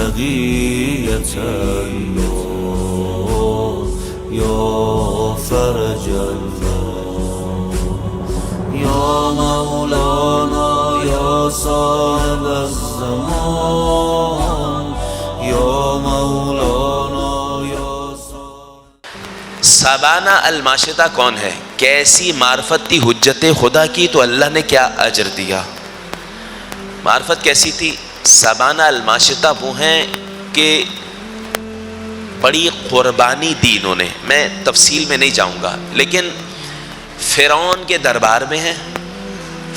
بقية النور يا فرج الله يا مولانا يا صاحب الزمان يا مولانا يا سابانہ الماشطہ کون ہے؟ کیسی معرفت تھی حجت خدا کی تو اللہ نے کیا اجر دیا. معرفت کیسی تھی؟ سابانہ الماشطہ وہ ہیں کہ بڑی قربانی دی انہوں نے. میں تفصیل میں نہیں جاؤں گا لیکن فرعون کے دربار میں ہیں.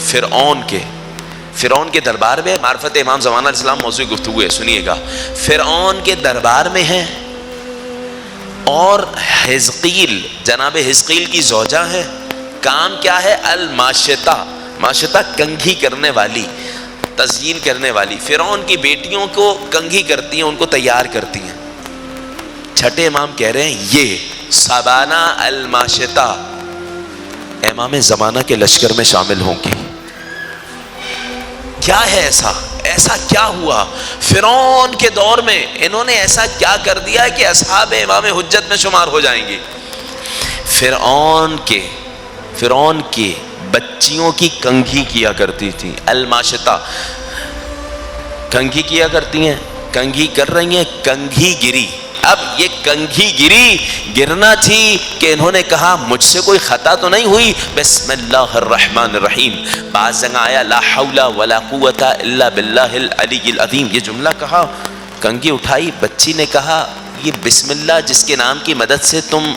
فرعون کے دربار میں معرفت امام زمان علیہ السلام موضوع گفتگو ہے, سنیے گا. فرعون کے دربار میں ہیں اور حزقیل, جناب حزقیل کی زوجہ ہے. کام کیا ہے؟ الماشطہ. ماشطہ کنگھی کرنے والی, تزیین کرنے والی. فرعون کی بیٹیوں کو کنگھی کرتی ہیں, ان کو تیار کرتی ہیں. چھٹے امام کہہ رہے ہیں یہ سابانہ الماشطہ امام زمانہ کے لشکر میں شامل ہوں گی. کیا ہے ایسا کیا ہوا فرعون کے دور میں؟ انہوں نے ایسا کیا کر دیا کہ اصحاب امام حجت میں شمار ہو جائیں گے. فرعون کے بچیوں کی کنگھی کیا کرتی تھی. الماشطہ کنگھی کیا کرتی ہیں, کنگھی کر رہی ہیں, کنگھی گری. اب یہ کنگھی گرنا تھی کہ انہوں نے کہا مجھ سے کوئی خطا تو نہیں ہوئی, بسم اللہ الرحمن الرحیم. بعض جگہ آیا لا حول ولا قوت الا باللہ العلی العظیم. یہ جملہ کہا, کنگھی اٹھائی, بچی نے کہا یہ بسم اللہ جس کے نام کی مدد سے تم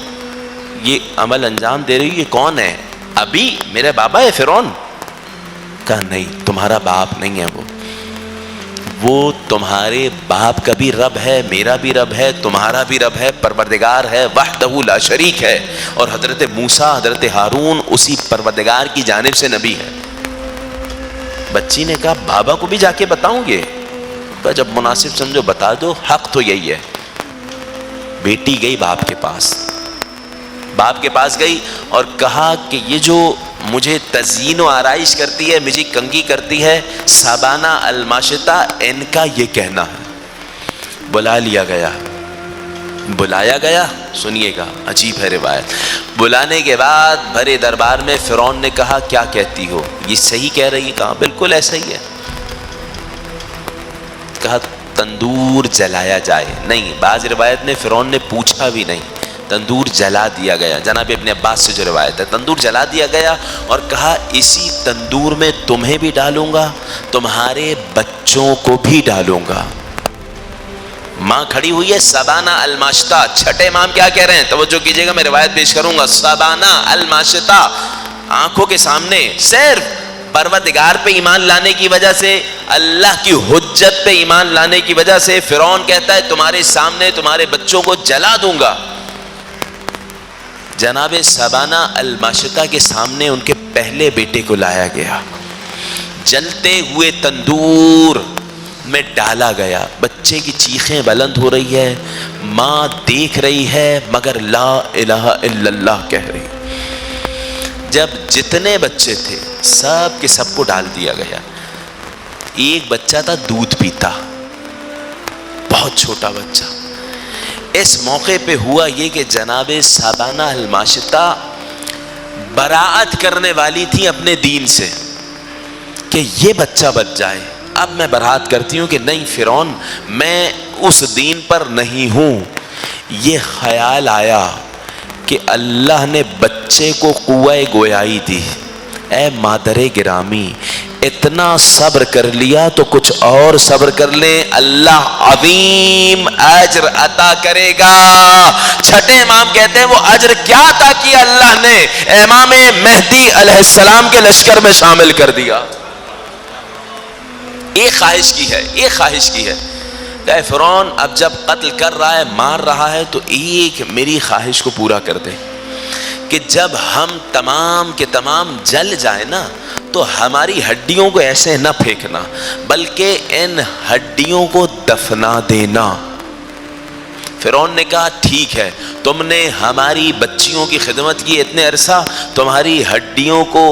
یہ عمل انجام دے رہی ہو, یہ کون ہے؟ ابھی میرے بابا ہے فرعون. کہا نہیں, تمہارا باپ نہیں ہے وہ تمہارے باپ کا بھی رب ہے, میرا بھی رب ہے, تمہارا بھی رب ہے, پروردگار ہے, وحدہ لا شریک ہے. اور حضرت موسیٰ, حضرت ہارون اسی پروردگار کی جانب سے نبی ہے. بچی نے کہا بابا کو بھی جا کے بتاؤں گے؟ تو جب مناسب سمجھو بتا دو, حق تو یہی ہے. بیٹی گئی باپ کے پاس گئی اور کہا کہ یہ جو مجھے تزیین و آرائش کرتی ہے, مجھے کنگھی کرتی ہے, سابانہ الماشطہ, ان کا یہ کہنا ہے. بلایا گیا. سنیے گا, عجیب ہے روایت. بلانے کے بعد بھرے دربار میں فرعون نے کہا کیا کہتی ہو؟ یہ صحیح کہہ رہی ہے. کہا بالکل ایسا ہی ہے. کہا تندور جلایا جائے. نہیں, بعض روایت میں فرعون نے پوچھا بھی نہیں, تندور جلا دیا گیا. جناب ابن عباس سے جو روایت ہے, تندور جلا دیا گیا اور کہا اسی تندور میں تمہیں بھی ڈالوں گا, تمہارے بچوں کو بھی ڈالوں گا. ماں کھڑی ہوئی ہے. سابانہ الماشطہ. چھٹے امام کیا کہہ رہے ہیں؟ توجہ کیجئے گا, میں روایت پیش کروں گا. سابانہ الماشطہ آنکھوں کے سامنے صرف پروردگار پہ ایمان لانے کی وجہ سے, اللہ کی حجت پہ ایمان لانے کی وجہ سے فرعون کہتا ہے تمہارے سامنے تمہارے بچوں کو جلا دوں گا. جناب سابانہ الماشطہ کے سامنے ان کے پہلے بیٹے کو لایا گیا, جلتے ہوئے تندور میں ڈالا گیا. بچے کی چیخیں بلند ہو رہی ہے, ماں دیکھ رہی ہے مگر لا الہ الا اللہ کہہ رہی. جب جتنے بچے تھے سب کے سب کو ڈال دیا گیا. ایک بچہ تھا دودھ پیتا, بہت چھوٹا بچہ. اس موقع پہ ہوا یہ کہ جناب سابانہ الماشطہ براعت کرنے والی تھی اپنے دین سے کہ یہ بچہ بچ جائے. اب میں براعت کرتی ہوں کہ نہیں فرعون, میں اس دین پر نہیں ہوں. یہ خیال آیا کہ اللہ نے بچے کو قوہ گویائی دی. اے مادر گرامی, اتنا صبر کر لیا تو کچھ اور صبر کر لیں, اللہ عظیم اجر عطا کرے گا. چھٹے امام کہتے ہیں وہ اجر کیا عطا کیا اللہ نے؟ امام مہدی علیہ السلام کے لشکر میں شامل کر دیا. ایک خواہش کی ہے کہ فرعون اب جب قتل کر رہا ہے, مار رہا ہے, تو ایک میری خواہش کو پورا کر دے کہ جب ہم تمام کے تمام جل جائیں نا تو ہماری ہڈیوں کو ایسے نہ پھینکنا بلکہ ان ہڈیوں کو دفنا دینا. فرعون نے کہا ٹھیک ہے, تم نے ہماری بچیوں کی خدمت کی اتنے عرصہ, تمہاری ہڈیوں کو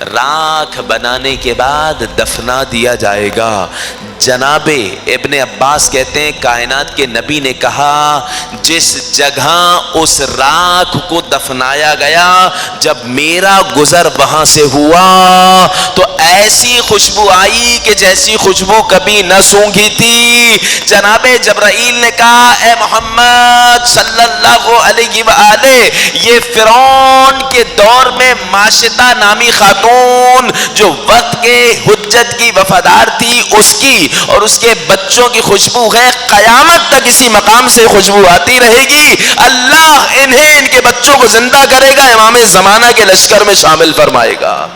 راکھ بنانے کے بعد دفنا دیا جائے گا۔ جناب ابن عباس کہتے ہیں کائنات کے نبی نے کہا جس جگہ اس راکھ کو دفنایا گیا جب میرا گزر وہاں سے ہوا تو ایسی خوشبو آئی کہ جیسی خوشبو کبھی نہ سونگھی تھی۔ جناب جبرائیل نے کہا اے محمد صلی اللہ علیہ وآلہ، یہ فرعون کے دور میں ماشطہ نامی خاتون جو وقت کے حجت کی وفادار تھی اس کی اور اس کے بچوں کی خوشبو ہے، قیامت تک اسی مقام سے خوشبو آتی رہے گی۔ اللہ انہیں ان کے بچوں کو زندہ کرے گا، امام زمانہ کے لشکر میں شامل فرمائے گا۔